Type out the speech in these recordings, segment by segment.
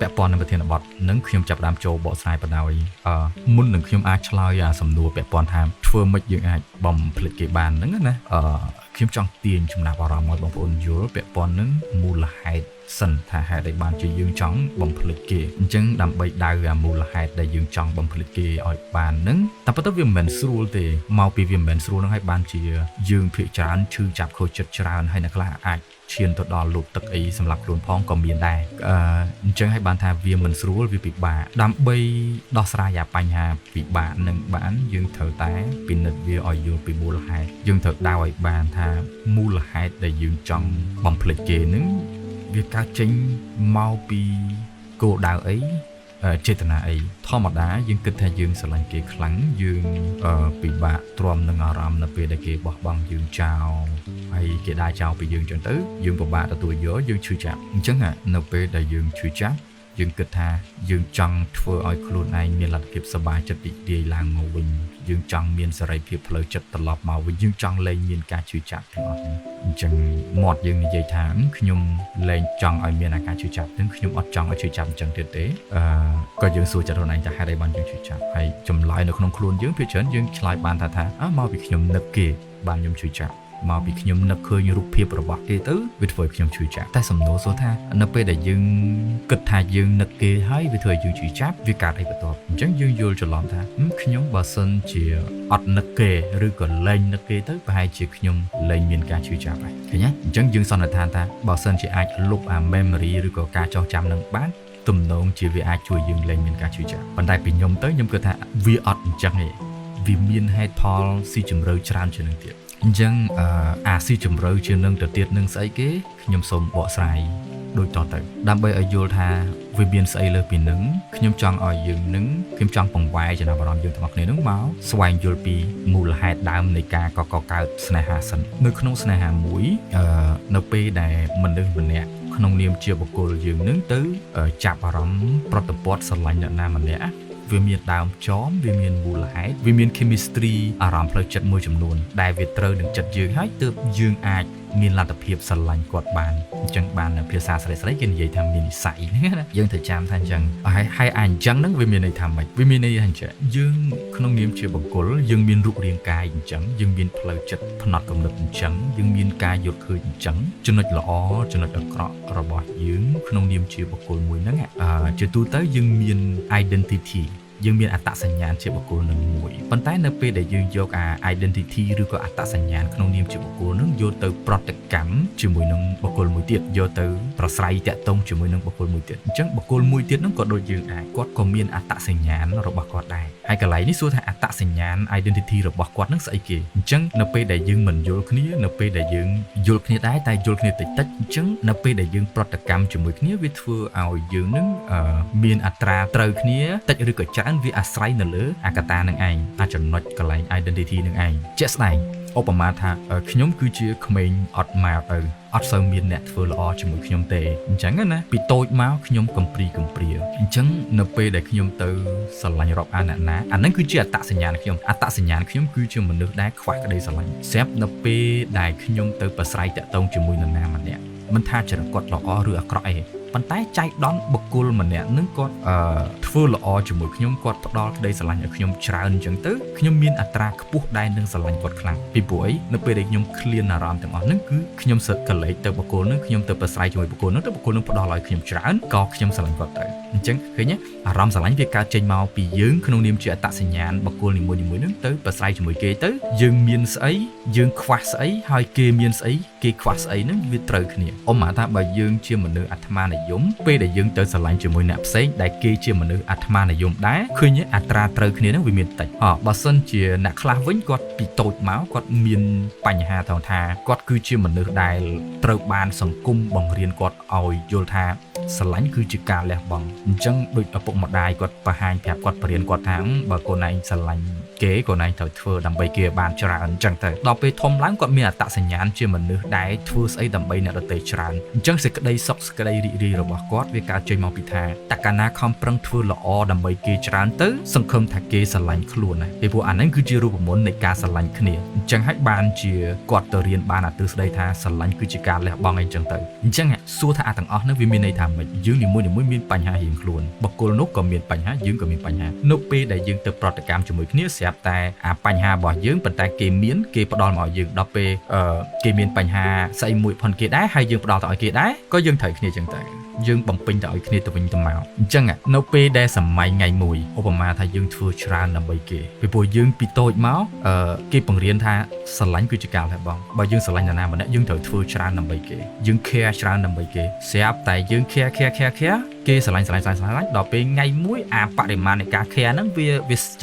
ពាក់ព័ន្ធនឹងប្រធានបទនឹងខ្ញុំចាប់ដើមចូលបកស្រាយបណ្ដោយមុននឹងខ្ញុំអាចឆ្លើយសំណួរពាក់ព័ន្ធថាធ្វើម៉េចយើងអាចបំភ្លេចគេបានហ្នឹងណាខ្ញុំចង់ទាញចំណាប់អារម្មណ៍ឲ្យបងប្អូនយល់ពាក់ព័ន្ធនឹងមូលហេតុសិនថាហេតុអីបានជាយើងចង់បំភ្លេចគេអញ្ចឹងដើម្បីដៅអាមូលហេតុដែលយើងចង់បំភ្លេចគេឲ្យបានហ្នឹងតែប៉ុន្តែវាមិនមែនស្រួលទេមកពីវាមិនមែនស្រួលហ្នឹងហើយបានជាយើងភាគច្រើនឈឺចាប់ខូចចិត្តច្រើនហើយអ្នកខ្លះអាចឈានទៅដល់លូតទឹកអីសម្រាប់ខ្លួនផងក៏មានដែរអញ្ចឹងហើយបានថាវាមិនស្រួលវាពិបាកដើម្បីដោះស្រាយអាបញ្ហាពិបាកនឹងបានយើងត្រូវតែពិនិត្យវាឲ្យយល់ពីមូលហេតុយើងត្រូវដៅឲ្យបានថាមូលហេតុដែលយើងចង់បំភ្លេចគេនឹងវាកើតចេញមកពីគោលដៅអីចេតនាអីធម្មតាយើងគិតថាយើងស្រឡាញ់គេខ្លាំងយើងពិបាកទ្រាំនឹងអារម្មណ៍នៅពេលដែលគេបោះបង់យើងចោលហើយគេដើរចោលពីយើងចឹងទៅយើងពិបាកទទួលយកយើងឈឺចាប់អញ្ចឹងនៅពេលដែលយើងឈឺចាប់យើងគិតថាយើងចង់ធ្វើឲ្យខ្លួនឯងមានលទ្ធភាពសប្បាយចិត្តរីករាយឡើងមកវិញយើងចង់មានសេរីភាពផ្លូវចិត្តត្រឡប់មកវិញយើងចង់លែងមានការឈឺចាប់ទាំងអស់ហ្នឹងអញ្ចឹងមាត់យើងនិយាយថាខ្ញុំលែងចង់ឲ្យមានអាការឈឺចាប់ហ្នឹងខ្ញុំអត់ចង់ឲ្យឈឺចាប់អញ្ចឹងទៀតទេក៏យើងសួរចិត្តខ្លួនឯងថាហេតុអីបានយើងឈឺចាប់ហើយចម្លើយនៅក្នុងខ្លួនយើងភាគច្រើនយើងឆ្លើយបានថាមកពីខ្ញុំនឹកគេបានខ្ញុំឈឺចាប់មកពីខ្ញុំនឹកឃើញរូបភាពរបស់គេទៅវាធ្វើឲ្យខ្ញុំឈឺចាប់តែសំណួរសួរថានៅពេលដែលយើងគិតថាយើងនឹកគេហើយវាធ្វើឲ្យយើងឈឺចាប់វាកើតអីបន្ទាប់អញ្ចឹងយើងយល់ច្រឡំថាខ្ញុំបើសិនជាអត់នឹកគេឬក៏លែងនឹកគេទៅប្រហែលជាខ្ញុំលែងមានការឈឺចាប់ហើយឃើញទេអញ្ចឹងយើងសន្និដ្ឋានថាបើសិនជាអាចលុបអា memory ឬក៏ការចងចាំនឹងបានទំនងជាវាអាចជួយយើងលែងមានការឈឺចាប់ប៉ុន្តែពីខ្ញុំទៅខ្ញុំគិតថាវាអត់អញ្ចឹងទេវាមានហេតុផលស៊ីជម្រៅច្រើនជាងនឹងទៀតអញ្ចឹងអាស៊ីជម្រៅជាងនឹងទៅទៀតនឹងស្អីគេខ្ញុំសូមបកស្រាយដូចតទៅដើម្បីឲ្យយល់ថាវាមានស្អីលើពីនឹងខ្ញុំចង់ឲ្យយើងនឹងខ្ញុំចង់បង្វែរចំណាប់អារម្មណ៍យើងទាំងអស់គ្នានឹងមកស្វែងយល់ពីមូលហេតុដើមនៃការកកើតស្នេហាសិននៅក្នុងស្នេហាមួយនៅពេលដែលមនុស្សម្នាក់ក្នុងនាមជាបុគ្គលយើងនឹងទៅចាប់អារម្មណ៍ប្រតិបត្តិស្រឡាញ់អ្នកណាម្នាក់វាមានដើមចមវាមានមូលហេតុវាមាន chemistry អារម្មណ៍ផ្លូវចិត្តមួយចំនួនដែលវាត្រូវនឹងចិត្តយើងហើយទើបយើងអាចមានលទ្ធភាពស្រឡាញ់គាត់បានអញ្ចឹងបាននៅភាសាស្រីគេនិយាយថាមាននិស្ស័យហ្នឹងណាយើងត្រូវចាំថាអញ្ចឹងហើយអញ្ចឹងហ្នឹងវាមានន័យថាម៉េចវាមានន័យថាអញ្ចឹងយើងក្នុងនាមជាបុគ្គលយើងមានរូបរាងកាយអញ្ចឹងយើងមានផ្លូវចិត្តផ្នត់គំនិតអញ្ចឹងយើងមានការយល់ឃើញអញ្ចឹងចំណុចល្អចំណុចអាក្រក់របស់យើងក្នុងនាមជាបុគ្គលមួយហ្នឹងជាទូទៅយើងមាន identityយើងមានអត្តសញ្ញាណជាបុគ្គលនឹងមួយប៉ុន្តែនៅពេលដែលយើងយកអា identity ឬក៏អត្តសញ្ញាណក្នុងនាមជាបុគ្គលនឹងយកទៅប្រតិកម្មជាមួយនឹងបុគ្គលមួយទៀតយកទៅប្រស្រ័យតាក់ទងជាមួយនឹងបុគ្គលមួយទៀតអញ្ចឹងបុគ្គលមួយទៀតនឹងក៏ដូចយើងដែរគាត់ក៏មានអត្តសញ្ញាណរបស់គាត់ដែរហើយកន្លែងនេះសួរថាអត្តសញ្ញាណ identity របស់គាត់នឹងស្អីគេអញ្ចឹងនៅពេលដែលយើងមិនយល់គ្នានៅពេលដែលយើងយល់គ្នាដែរតែយល់គ្នាតិចតិចអញ្ចឹងនៅពេលដែលយើងប្រតិកម្មជាមួយគ្នាវាធ្វើឲ្យយើងនឹងមានអត្រាត្រូវគ្នាតិចឬក៏ច្រើនវាអាស្រ័យនៅលើអាកតានឹងឯងអាចំណុចកន្លែង identity នឹងឯងជាក់ស្ដែងឧបមាថាខ្ញុំគឺជាក្មេងអត់ម៉ែទៅអត់សូវមានអ្នកធ្វើល្អជាមួយខ្ញុំទេអញ្ចឹងណាពីតូចមកខ្ញុំកំព្រីអញ្ចឹងនៅពេលដែលខ្ញុំទៅស្រឡាញ់រាប់អានអ្នកណាអាហ្នឹងគឺជាអត្តសញ្ញាណខ្ញុំអត្តសញ្ញាណខ្ញុំគឺជាមនុស្សដែលខ្វះក្តីស្រឡាញ់ស្រាប់នៅពេលដែលខ្ញុំទៅប្រស្រ័យតាក់ទងជាមួយនរណាម្នាក់មិនថាចរិតគាត់ល្អឬអាក្រក់អីប៉ុន្តែចៃដន្យបុគ្គលម្នាក់នឹងគាត់ធ្វើល្អជាមួយខ្ញុំគាត់ផ្ដល់ក្តីស្រឡាញ់ឲ្យខ្ញុំច្រើនអញ្ចឹងទៅខ្ញុំមានអត្រាខ្ពស់ដែរនឹងស្រឡាញ់គាត់ខ្លាំងពីព្រោះអីនៅពេលដែលខ្ញុំឃ្លានអារម្មណ៍ទាំងអស់ហ្នឹងគឺខ្ញុំសឹកកលេចទៅបុគ្គលហ្នឹងខ្ញុំទៅប្រស្រ័យជាមួយបុគ្គលហ្នឹងទៅបុគ្គលហ្នឹងផ្ដល់ឲ្យខ្ញុំច្រើនក៏ខ្ញុំស្រឡាញ់គាត់ទៅអញ្ចឹងឃើញទេអារម្មណ៍ស្រឡាញ់វាកើតចេញមកពីយើងក្នុងនាមជាអត្តសញ្ញាណបុគ្គលនីមួយៗហ្នឹងទៅប្រស្រ័យជាមួយគេទៅយើងមានស្អីយើងខ្វះស្អីហើយគេមានស្អីគេខ្វះស្អីហ្នឹងវាត្រូវគ្នាឧបមាថាបើយើងជាមនុស្សអាត្មានិយមពេលដែលយើងទៅស្រឡាញ់ជាមួយអ្នកផ្សេងដែលគេជាមនុស្សអាត្មានិយមដែរឃើញអត្រាត្រូវគ្នាហ្នឹងវាមានតិចបើសិនជាអ្នកខ្លះវិញគាត់ពីតូចមកគាត់មានបញ្ហាថាគាត់គឺជាមនុស្សដែលត្រូវបានសង្គមបង្រៀនគាត់ឲ្យយល់ថាស្រឡាញ់គឺជាការលះបង់អញ្ចឹងដូចឪពុកម្ដាយគាត់បង្ហាញប្រាប់គាត់បរៀនគាត់ថាបើកូនឯងស្រឡាញ់គេកូនឯងត្រូវធ្វើដើម្បីគេបានច្រើនអញ្ចឹងទៅដល់ពេលធំឡើងគាត់មានអត្តសញ្ញាណជាមនុស្សដែលធ្វើស្អីដើម្បីអ្នកដទៃច្រើនអញ្ចឹងសេចក្តីសុខសេចក្តីរីករាយរបស់គាត់វាកើតចេញមកពីថាតើកាលណាខំប្រឹងធ្វើល្អដើម្បីគេច្រើនទៅសង្ឃឹមថាគេស្រឡាញ់ខ្លួនណាពីព្រោះអាហ្នឹងគឺជារូបមន្តនៃការស្រឡាញ់គ្នាអញ្ចឹងហើយបានជាគាត់ទៅរៀនបានអាទិស្ដីថាស្រឡាញ់គឺជាការលះបង់អីចឹងទៅអញ្ចឹងសួរថាអាទាំងអស់ហ្នឹងវាមានន័យថា មិនយើងនីមួយមានបញ្ហារៀងខ្លួនបកគលនោះក៏មានបញ្ហាយើងក៏មានបញ្ហានៅពេលដែលយើងទៅប្រតិកម្មជាមួយគ្នាស្រាប់តែអាបញ្ហារបស់យើងប៉ុន្តែគេមានគេផ្ដល់មកឲ្យយើងដល់ពេលគេមានបញ្ហាស្អីមួយផុនគេដែរហើយយើងផ្ដល់ទៅឲ្យគេដែរក៏យើងត្រូវគ្នាចឹងទៅយើងបំពេញទៅឲ្យគ្នាទៅវិញទៅមកអញ្ចឹងនៅពេលដែលសម័យថ្ងៃមួយឧបមាថាយើងធ្វើច្រើនដើម្បីគេពីព្រោះយើងពីតូចមកគេបង្រៀនថាស្រឡាញ់គឺជាការលះបង់បើយើងស្រឡាញ់នរណាម្នាក់យើងត្រូវធ្វើច្រើនដើម្បីគេយើង care ច្រើនដើម្បីគេស្រាប់តែយើង care គេស្រឡាញ់ដល់ពេលថ្ងៃមួយអាបរិមាណនៃការ care ហ្នឹងវា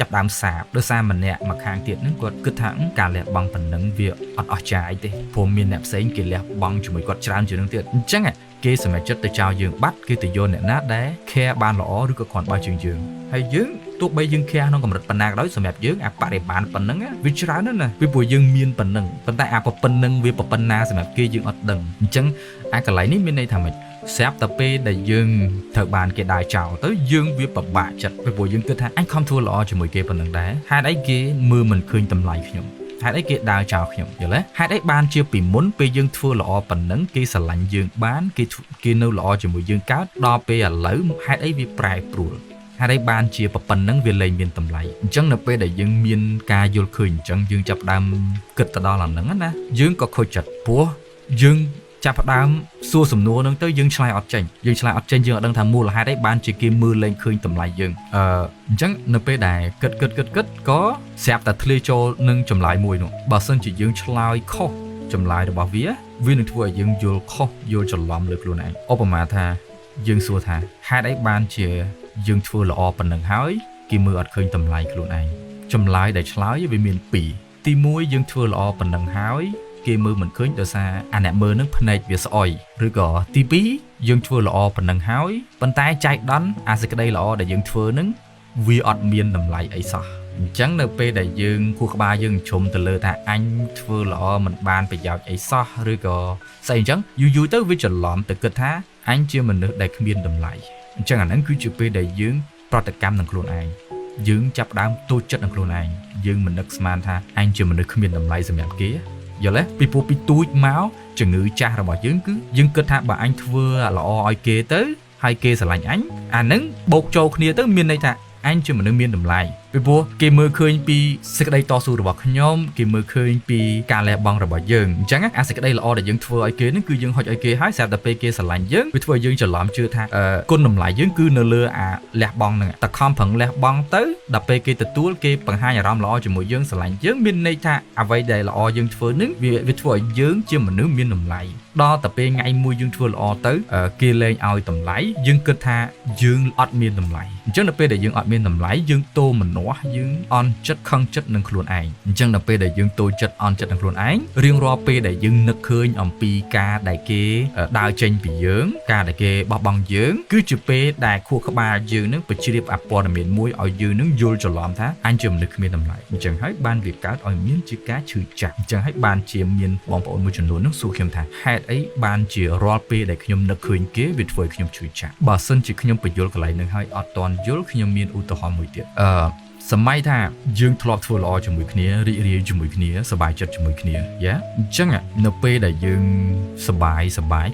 ចាប់ដើមសាបដោយសារម្នាក់មកខាងទៀតហ្នឹងគាត់គិតថាការលះបង់ប៉ុណ្ណឹងវាអត់អស់ចាយទេព្រោះមានអ្នកផ្សេងគេលះបង់ជាមួយគាត់ច្រើនជាងនឹងទៀតអញ្ចឹងគេសម្រេចចិត្តទៅចោលយើងបាត់គេទៅយកអ្នកណាដែល care បានល្អឬក៏គ្រាន់បើជាងយើងហើយយើងទោះបីយើង care ក្នុងកម្រិតប៉ុណ្ណាក៏ដោយសម្រាប់យើងអាបរិមាណប៉ុណ្ណឹងវាច្រើនណាស់ណាពីព្រោះយើងមានប៉ុណ្ណឹងប៉ុន្តែអាប៉ុណ្ណឹងវាប៉ុណ្ណាសម្រាប់គេយើងអត់ដឹងអញ្ចឹងអាកន្លែងនេះមានន័យថាម៉េចស្រាប់តែពេលដែលយើងត្រូវបានគេដើរចោលទៅយើងវាពិបាកចិត្តពីព្រោះយើងគិតថាអញខំធ្វើល្អជាមួយគេប៉ុណ្ណឹងដែរហេតុអីគេមើលមិនឃើញតម្លៃខ្ញុំហេតុអីគេដើរចោលខ្ញុំយល់ទេហេតុអីបានជាពីមុនពេលយើងធ្វើល្អប៉ុណ្ណឹងគេស្រឡាញ់យើងបានគេនៅល្អជាមួយយើងកើតដល់ពេលឥឡូវហេតុអីវាប្រែប្រួលហេតុអីបានជាប៉ុណ្ណឹងវាលែងមានតម្លៃអញ្ចឹងនៅពេលដែលយើងមានការយល់ឃើញអញ្ចឹងយើងចាប់ផ្ដើមគិតទៅដល់អាហ្នឹងណាយើងក៏ខូចចិត្តព្រោះយើងចាប់ផ្ដើមសួរសំណួរហ្នឹងទៅយើងឆ្លើយអត់ចេញយើងអត់ដឹងថាមូលហេតុអីបានជាគេមើលលែងឃើញតម្លៃយើងអញ្ចឹងនៅពេលដែលគិតក៏ស្រាប់តែធ្លាយចូលនឹងចម្លើយមួយនោះបើសិនជាយើងឆ្លើយខុសចម្លើយរបស់វានឹងធ្វើឲ្យយើងយល់ខុសយល់ច្រឡំលើខ្លួនឯងឧបមាថាយើងសួរថាហេតុអីបានជាយើងធ្វើល្អប៉ុណ្ណឹងហើយគេមើលអត់ឃើញតម្លៃខ្លួនឯងចម្លើយដែលឆ្លើយវាមាន2ទី1យើងធ្វើល្អប៉ុណ្ណឹងហើយគេមើលមិនឃើញដោយសារអាអ្នកមើលនឹងភ្នែកវាស្អុយឬក៏ទី2យើងធ្វើល្អប៉ុណ្ណឹងហើយប៉ុន្តែចៃដន្យអាសេចក្តីល្អដែលយើងធ្វើនឹងវាអត់មានតម្លៃអីសោះអញ្ចឹងនៅពេលដែលយើងគោះក្បាលយើងជុំទៅលើថាអញធ្វើល្អមិនបានប្រយោជន៍អីសោះឬក៏ស្អីអញ្ចឹងយូរទៅវាច្រឡំទៅគិតថាអញជាមនុស្សដែលគ្មានតម្លៃអញ្ចឹងអាហ្នឹងគឺជាពេលដែលយើងប្រតិកម្មនឹងខ្លួនឯងយើងចាប់ផ្ដើមទូចចិត្តនឹងខ្លួនឯងយើងមិននឹកស្មានថាអញជាមនុស្សគ្មានតម្លៃសម្រាប់គេយល់ទេពីព្រោះពីទូចមកជំងឺចាស់របស់យើងគឺយើងគិតថាបើអញធ្វើល្អឲ្យគេទៅហើយគេស្រឡាញ់អញអាហ្នឹងបូកចូលគ្នាទៅមានន័យថាអញជាមនុស្សមានតម្លៃពីព្រោះគេមើលឃើញពីសេចក្តីតស៊ូរបស់ខ្ញុំគេមើលឃើញពីការលះបង់របស់យើងអញ្ចឹងអាសេចក្តីល្អដែលយើងធ្វើឲ្យគេហ្នឹងគឺយើងហុចឲ្យគេហើយស្រាប់តែពេលគេស្រឡាញ់យើងវាធ្វើឲ្យយើងច្រឡំជឿថាគុណតម្លៃយើងគឺនៅលើអាលះបង់ហ្នឹងតែខំប្រឹងលះបង់ទៅដល់ពេលគេទទួលគេបង្ហាញអារម្មណ៍ល្អជាមួយយើងស្រឡាញ់យើងមានន័យថាអ្វីដែលល្អយើងធ្វើហ្នឹងវាធ្វើឲ្យយើងជាមនុស្សមានតម្លៃដល់តែពេលថ្ងៃមួយយើងធ្វើល្អទៅគេលែងឲ្យតម្លៃយើងគិតថាយើងអត់មានតម្លៃអញ្ចឹងដល់ពេលដែលយើងអត់មានតម្លៃយើងតូមនោះយើងអន់ចិត្តខឹងចិត្តនឹងខ្លួនឯងអញ្ចឹងដល់ពេលដែលយើងតូចចិត្តអន់ចិត្តនឹងខ្លួនឯងរៀងរាល់ពេលដែលយើងនឹកឃើញអំពីការដែលគេដើរចេញពីយើងការដែលគេបោះបង់យើងគឺជាពេលដែលខួរក្បាលយើងនឹងបញ្ជ្រាបអព័ត៌មានមួយឲ្យយើងនឹងយល់ច្រឡំថាអញជាមនុស្សគ្មានតម្លៃអញ្ចឹងហើយបានវាកើតឲ្យមានជាការឈឺចាប់អញ្ចឹងហើយបានជាមានបងប្អូនមួយចំនួននឹងសួរខ្ញុំថាហេតុអីបានជារាល់ពេលដែលខ្ញុំនឹកឃើញគេវាធ្វើឲ្យខ្ញុំឈឺចាប់បើសិនជាខ្ញុំបញ្យល់កន្លែងនឹងហើយអត់ទាន់យល់ខ្ញុំមានឧទាហរណ៍មួយទៀតសម័យថាយើងធ្លាប់ធ្វើល្អជាមួយគ្នារីករាយជាមួយគ្នាសប្បាយចិត្តជាមួយគ្នាយ៉ាអញ្ចឹងនៅពេលដែលយើងសប្បាយ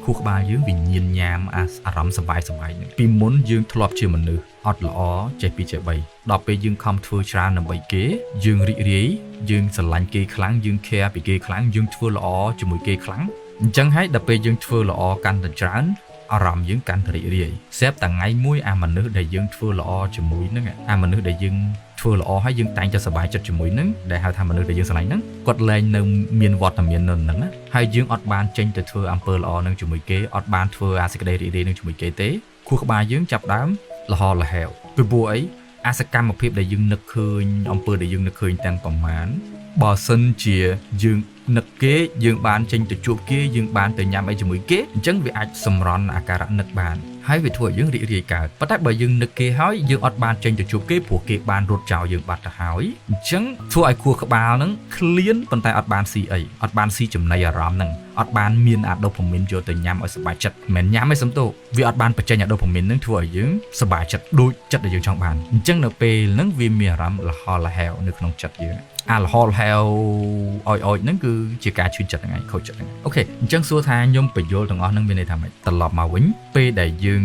ខួរក្បាលយើងវិញ្ញាណញ៉ាមអារម្មណ៍សប្បាយនេះពីមុនយើងធ្លាប់ជាមនុស្សអត់ល្អចេះពីចេះបីដល់ពេលយើងខំធ្វើច្រើនដើម្បីគេយើងរីករាយយើងស្រឡាញ់គេខ្លាំងយើង care ពីគេខ្លាំងយើងធ្វើល្អជាមួយគេខ្លាំងអញ្ចឹងហើយដល់ពេលយើងធ្វើល្អកាន់តែច្រើនអារម្មណ៍យើងកាន់តែរីករាយស្រាប់តែថ្ងៃមួយអាមនុស្សដែលយើងធ្វើល្អជាមួយនឹងអាមនុស្សដែលយើងធ្វើល្អហើយយើងតែងតែសប្បាយចិត្តជាមួយនឹងដែលហៅថាមនុស្សដែលយើងស្រឡាញ់ហ្នឹងគាត់លែងនៅមានវត្តមាននៅហ្នឹងណាហើយយើងអត់បានចេញទៅធ្វើអំពើល្អនឹងជាមួយគេអត់បានធ្វើអាសេចក្តីរីករាយនឹងជាមួយគេទេខួរក្បាលយើងចាប់ដើមលហលហែវពីព្រោះអីអាសកម្មភាពដែលយើងនឹកឃើញអំពើដែលយើងនឹកឃើញទាំងប្រមាណបើសិនជាយើងនឹកគេយើងបានចេញទៅជួបគេយើងបានទៅញ៉ាំអីជាមួយគេអញ្ចឹងវាអាចសម្រន់អាការៈនឹកបានហើយវាធ្វើឲ្យយើងរីករាយកើតប៉ុន្តែបើយើងនឹកគេហើយយើងអត់បានចេញទៅជួបគេព្រោះគេបានរត់ចោលយើងបាត់ទៅហើយអញ្ចឹងធ្វើឲ្យខួរក្បាលហ្នឹងឃ្លានប៉ុន្តែអត់បានស៊ីអីអត់បានស៊ីចំណីអារម្មណ៍ហ្នឹងអ អត់បានមានអាដូផាមីនយកទៅញ៉ាំឲ្យសប្បាយចិត្តមិនញ៉ាំឲ្យសំទោវាអត់បានបញ្ចេញអាដូផាមីននឹងធ្វើឲ្យយើងសប្បាយចិត្តដូចចិត្តដែលយើងចង់បានអញ្ចឹងនៅពេលហ្នឹងវាមានអារម្មណ៍លហលហែវនៅក្នុងចិត្តយើងអាលហលហែវអយហ្នឹងគឺជាការឈឺចិត្តហ្នឹងឯងខូចចិត្តហ្នឹងអូខេអញ្ចឹងសួរថាខ្ញុំបញ្យល់ទាំងអស់ហ្នឹងមានន័យថាម៉េចត្រឡប់មកវិញពេលដែលយើង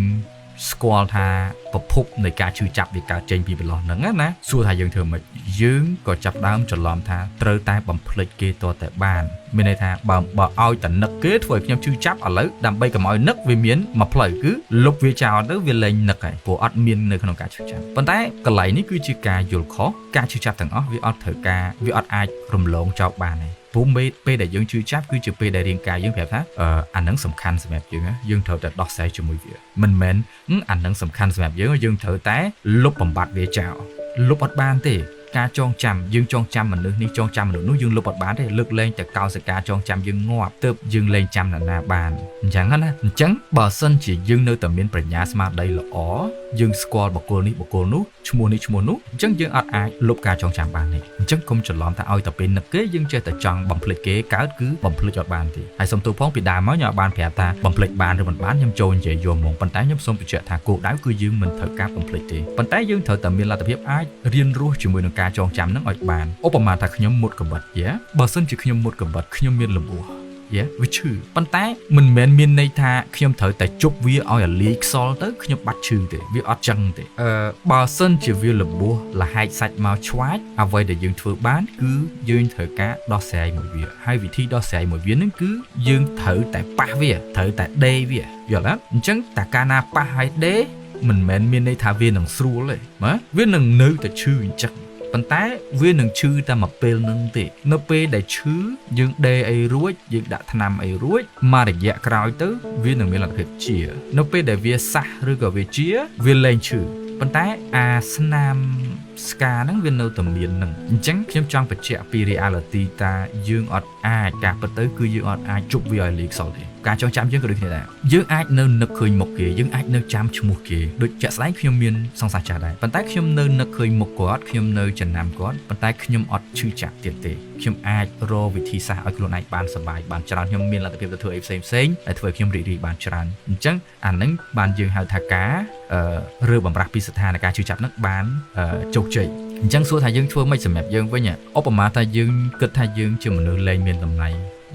ស្គាល់ថាប្រភពនៃការឈឺចាប់វាកើតចេញពីប្រឡោះហ្នឹងណាសួរថាយើងធ្វើម៉េចយើងក៏ចាប់ដើមច្រឡំថាត្រូវតែបំភ្លេចគេតតែបានមានន័យថាបើឲ្យតែនឹកគេធ្វើឲ្យខ្ញុំឈឺចាប់ឥឡូវដើម្បីកុំឲ្យនឹកវាមានមួយផ្លូវគឺលុបវាចោលទៅវាលែងនឹកហើយព្រោះអត់មាននៅក្នុងការឈឺចាប់ប៉ុន្តែកន្លែងនេះគឺជាការយល់ខុសការឈឺចាប់ទាំងអស់វាអត់ត្រូវការវាអត់អាចរំលងចោលបានទេព្រោះពេលដែលយើងឈឺចាប់គឺជាពេលដែលរាងកាយយើងប្រាប់ថាអានឹងសំខាន់សម្រាប់យើងត្រូវតែដោះស្រាយជាមួយវាមិនមែនអានឹងសំខាន់សម្រាប់យើងត្រូវតែលុបបំបត្តិវាចោលលុបអត់បានទេការចងចាំយើងចងចាំមនុស្សនេះចងចាំមនុស្សនោះយើងលុបអត់បានទេលើកលែងតែកោសិកាចងចាំយើងងាប់ទើបយើងលែងចាំនរណាបានអញ្ចឹងណាអញ្ចឹងបើសិនជាយើងនៅតែមានប្រាជ្ញាស្មារតីល្អយើងស្គាល់បុគ្គលនេះបុគ្គលនោះឈ្មោះនេះឈ្មោះនោះអញ្ចឹងយើងអត់អាចលុបការចងចាំបានទេអញ្ចឹងកុំច្រឡំថាឲ្យតែពេលនឹកគេយើងចេះតែចង់បំភ្លេចគេកើតគឺបំភ្លេចអត់បានទេហើយសុំទោសផងពីដើមមកខ្ញុំអត់បានប្រាប់ថាបំភ្លេចបានឬមិនបានខ្ញុំចូលនិយាយយកហ្មងប៉ុន្តែខ្ញុំសូមបញ្ជាក់ថាគោលដៅគឺយើងមិនត្រូវការបំភ្លេចទេប៉ុន្តែយើងត្រូវតែមានលទ្ធភាពអាចរៀនរស់ជាមួយនឹងការចងចាំនឹងឲ្យបានឧបមាថាខ្ញុំមុតកបិតបើសិនជាខ្ញុំមុតកបិតខ្ញុំមានលំអួរវាឈឺប៉ុន្តែមិនមែនមានន័យថាខ្ញុំត្រូវតែជប់វាឲ្យលាយខ្សលទៅខ្ញុំបាត់ឈឺទេវាអត់ចឹងទេបើសិនជាវាលបួសលហែកសាច់មកឆ្វាចអ្វីដែលយើងធ្វើបានគឺយើងត្រូវការដោះស្រាយមួយវាហើយវិធីដោះស្រាយមួយវានឹងគឺយើងត្រូវតែប៉ះវាត្រូវតែដេរវាយល់ទេអញ្ចឹងតែកាលណាប៉ះហើយដេរមិនមែនមានន័យថាវានឹងស្រួលទេវានឹងនៅតែឈឺអញ្ចឹងប៉ុន្តែវានឹងឈឺតែមួយពេលនឹងទេនៅពេលដែលឈឺយើងដេរអីរួចយើងដាក់ថ្នាំអីរួចមករយៈក្រោយទៅវានឹងមានលទ្ធភាពជានៅពេលដែលវាសះឬក៏វាជាវាលែងឈឺប៉ុន្តែអាស្នាមស្កាហ្នឹងវានៅតែមានហ្នឹងអញ្ចឹងខ្ញុំចង់បញ្ជាក់ពី reality តាយើងអត់អាចការពិតទៅគឺយើងអត់អាចជប់វាឲ្យលេខខ្សលទេការចងចាំយើងក៏ដូចគ្នាដែរយើងអាចនៅនឹកឃើញមុខគេយើងអាចនៅចាំឈ្មោះគេដូចជាក់ស្ដែងខ្ញុំមានសង្សារចាស់ដែរប៉ុន្តែខ្ញុំនៅនឹកឃើញមុខគាត់ខ្ញុំនៅចំណាំគាត់ប៉ុន្តែខ្ញុំអត់ឈឺចាប់ទៀតទេខ្ញុំអាចរកវិធីសាស្ត្រឲ្យខ្លួនឯងបានសប្បាយបានច្រើនខ្ញុំមានលទ្ធភាពទៅធ្វើអីផ្សេងដែលធ្វើឲ្យខ្ញុំរីករាយបានច្រើនអញ្ចឹងអានឹងបានយើងហៅថាការរើបំរាស់ពីស្ថានភាពឈឺចាប់នឹងបានជោគជ័យអញ្ចឹងសួរថាយើងធ្វើម៉េចសម្រាប់យើងវិញឧបមាថាយើងគិតថាយើងជាមនុស្សលែងមានតម្លៃ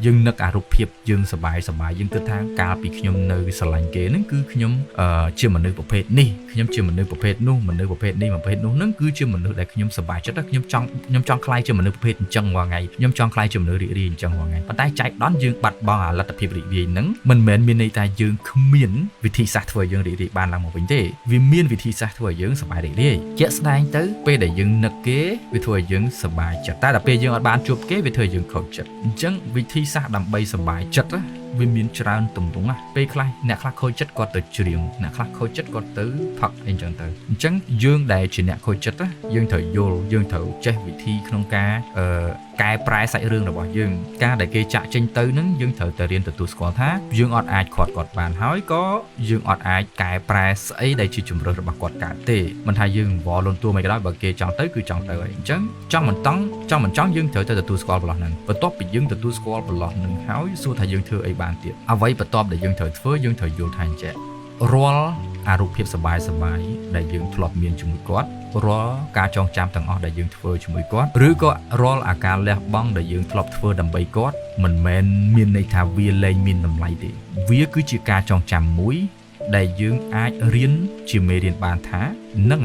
យើងនឹកអារូបភាពយើងសប្បាយយើងគិតថាកាលពីខ្ញុំនៅស្រឡាញ់គេហ្នឹងគឺខ្ញុំជាមនុស្សប្រភេទនេះខ្ញុំជាមនុស្សប្រភេទនោះមនុស្សប្រភេទនេះប្រភេទនោះហ្នឹងគឺជាមនុស្សដែលខ្ញុំសប្បាយចិត្តខ្ញុំចង់ខ្លាយជាមនុស្សប្រភេទអញ្ចឹងរាល់ថ្ងៃខ្ញុំចង់ខ្លាយជាមនុស្សរីករាយអញ្ចឹងរាល់ថ្ងៃប៉ុន្តែចៃដន្យយើងបាត់បង់អាលទ្ធភាពរីករាយហ្នឹងមិនមែនមានន័យថាយើងគ្មានវិធីសាស្ត្រធ្វើឲ្យយើងរីករាយបានឡើងមកវិញទេវាមានវិធីសាស្ត្រធ្វើឲ្យយើងសប្បាយរីករាយជាក់ស្ដែងទៅពេលដែលយើងនឹកគេវាធ្វើឲ្យយើងសប្បាយចិត្តតែដល់ពេលយើងអត់បានជួបគេវាធ្វើឲ្យយើងខកចិត្តអញ្ចឹងវិធីសាស្ត្រដើម្បីសប្បាយចិត្តវាមានច្រើនទម្រង់ពេលខ្លះអ្នកខ្លះខូចចិត្តគាត់ទៅច្រៀងអ្នកខ្លះខូចចិត្តគាត់ទៅផឹកអីចឹងទៅអញ្ចឹងយើងដែលជាអ្នកខូចចិត្តយើងត្រូវយល់យើងត្រូវចេះវិធីក្នុងការកែប្រែសាច់រឿងរបស់យើងការដែលគេចាក់ចេញទៅនឹងយើងត្រូវតែរៀនទទួលស្គាល់ថាយើងអត់អាចខាត់គាត់បានហើយក៏យើងអត់អាចកែប្រែស្អីដែលជាជំរឿនរបស់គាត់កើតទេមិនថាយើងវល់លន់តួមិនក៏ដោយបើគេចង់ទៅគឺចង់ទៅហើយអញ្ចឹងចង់មិនចង់យើងត្រូវតែទទួលស្គាល់ប្រឡោះហ្នឹងបន្ទាប់ពីយើងទទួលស្គាល់ប្រឡោះហ្នឹងហើយសួរថាយើងធ្វើអីបានទៀតអ្វីបន្ទាប់ដែលយើងត្រូវធ្វើយើងត្រូវយល់ថាអញ្ចឹងរាល់អារូបភាពសប្បាយដែលយើងធ្លាប់មានជាមួយគាត់រាល់ការចងចាំទាំងអស់ដែលយើងធ្វើជាមួយគាត់ឬក៏រាល់អាការលះបង់ដែលយើងធ្លាប់ធ្វើដើម្បីគាត់មិនមែនមានន័យថាវាលែងមានតម្លៃទេវាគឺជាការចងចាំមួយដែលយើងអាចរៀនជាមេរៀនបានថានឹង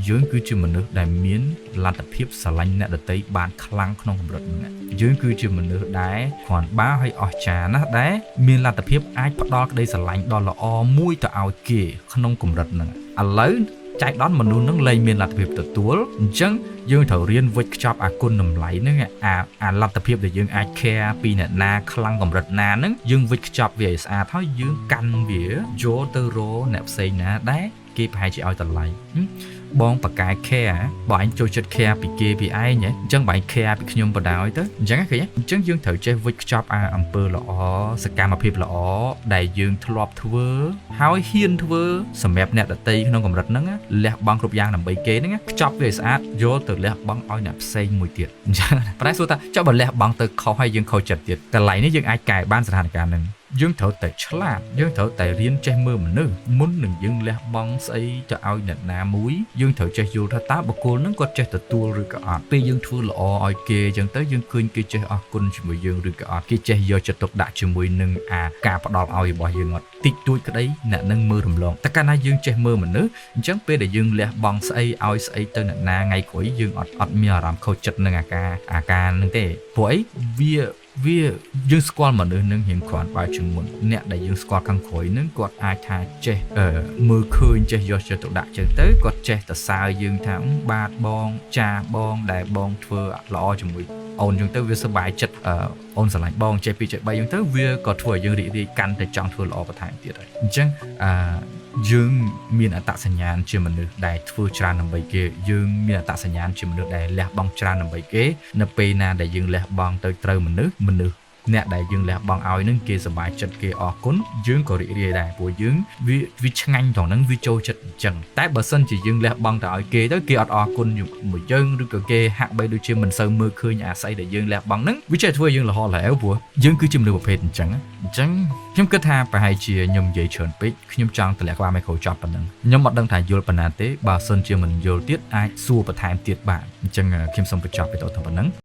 យើងគឺជាមនុស្សដែលមានលទ្ធភាពស្រឡាញ់អ្នកដទៃបានខ្លាំងក្នុងកម្រិតហ្នឹងយើងគឺជាមនុស្សដែលគ្រាន់បើឲ្យអស្ចារ្យណាស់ដែលមានលទ្ធភាពអាចផ្ដល់ក្តីស្រឡាញ់ដ៏ល្អមួយទៅឲ្យគេក្នុងកម្រិតហ្នឹងឥឡូវចែកដល់មនុស្សហ្នឹងលែងមានលទ្ធភាពទទួលអញ្ចឹងយើងត្រូវរៀនវិចខ្ចប់អាគុណតម្លៃហ្នឹងអាលទ្ធភាពដែលយើងអាច care ពីអ្នកណាខ្លាំងកម្រិតណាហ្នឹងយើងវិចខ្ចប់វាឲ្យស្អាតហើយយើងកាន់វាយកទៅរកអ្នកផ្សេងណាដែល គេប្រហែលជាឲ្យតម្លៃបងបកាយ care បើអញចូលចិត្ត care ពីគេពីឯងហ៎អញ្ចឹងបើអញ care ពីខ្ញុំបណ្ដោយទៅអញ្ចឹងឃើញអញ្ចឹងយើងត្រូវចេះវិចខ្ចប់អំពើល្អសកម្មភាពល្អដែលយើងធ្លាប់ធ្វើហើយហ៊ានធ្វើសម្រាប់អ្នកដទៃក្នុងកម្រិតហ្នឹងលះបង់គ្រប់យ៉ាងដើម្បីគេហ្នឹងខ្ចប់វាឲ្យស្អាតយកទៅលះបង់ឲ្យអ្នកផ្សេងមួយទៀតអញ្ចឹងប្រហែលសួរថាចុះបើលះបង់ទៅខុសហើយយើងខុសចិត្តទៀតកន្លែងនេះយើងអាចកែបានស្ថានភាពហ្នឹងយើងត្រូវតែឆ្លាតយើងត្រូវតែរៀនចេះមើលមនុស្សមុននឹងយើងលះបង់ស្អីទៅឲ្យអ្នកណាមួយយើងត្រូវចេះយល់ថាតើបុគ្គលហ្នឹងគាត់ចេះទទួលឬក៏អត់ពេលយើងធ្វើល្អឲ្យគេអញ្ចឹងទៅយើងឃើញគេចេះអរគុណជាមួយយើងឬក៏អត់គេចេះយកចិត្តទុកដាក់ជាមួយនឹងការផ្ដល់ឲ្យរបស់យើងអត់តិចតួចក្តីអ្នកនឹងមើលរំលងតែកាលណាយើងចេះមើលមនុស្សអញ្ចឹងពេលដែលយើងលះបង់ស្អីឲ្យស្អីទៅអ្នកណាថ្ងៃក្រោយយើងអត់មានអារម្មណ៍ខូចចិត្តនឹងអាការហ្នឹងទេព្រោះអីវាយើងស្គាល់មនុស្សនឹងរៀងគ្រាន់បើជាងមុនអ្នកដែលយើងស្គាល់ខាងក្រោយនឹងគាត់អាចថាចេះមើលឃើញចេះយកចិត្តទុកដាក់ចឹងទៅគាត់ចេះទៅសើយើងថាបាទបងចាបងដែលបងធ្វើល្អជាមួយអូនចឹងទៅវាសប្បាយចិត្តអូនស្រឡាញ់បងចេះពីចេះ3ចឹងទៅវាក៏ធ្វើឲ្យយើងរីករាយកាន់តែចង់ធ្វើល្អបន្ថែមទៀតហើយអញ្ចឹងយើងមានអត្តសញ្ញាណជាមនុស្សដែលធ្វើច្រើនដើម្បីគេយើងមានអត្តសញ្ញាណជាមនុស្សដែលលះបង់ច្រើនដើម្បីគេនៅពេលណាដែលយើងលះបង់ទៅត្រូវមនុស្សអ្នកដែលយើងលះបង់ឲ្យនឹងគេសប្បាយចិត្តគេអរគុណយើងក៏រីករាយដែរព្រោះយើងវាឆ្ងាញ់ត្រង់ហ្នឹងវាចូលចិត្តអញ្ចឹងតែបើសិនជាយើងលះបង់ទៅឲ្យគេទៅគេអត់អរគុណមួយយើងឬក៏គេហាក់បីដូចជាមិនសូវមើលឃើញអាស្អីដែលយើងលះបង់ហ្នឹងវាចេះធ្វើយើងរហ័សរហែវព្រោះយើងគឺជាមនុស្សប្រភេទអញ្ចឹងខ្ញុំគិតថាប្រហែលជាខ្ញុំនិយាយច្រើនពេកខ្ញុំចង់តម្លាក់ក្បាលមីក្រូចប់ប៉ុណ្ណឹងខ្ញុំអត់ដឹងថាយល់ប៉ុណ្ណាទេបើសិនជាមិនយល់ទៀតអាចសួរបន្ថែមទៀតបាទអញ្ចឹងខ្ញុំសូមបញ្ចប់វីដេអូតែប៉ុណ្ណឹង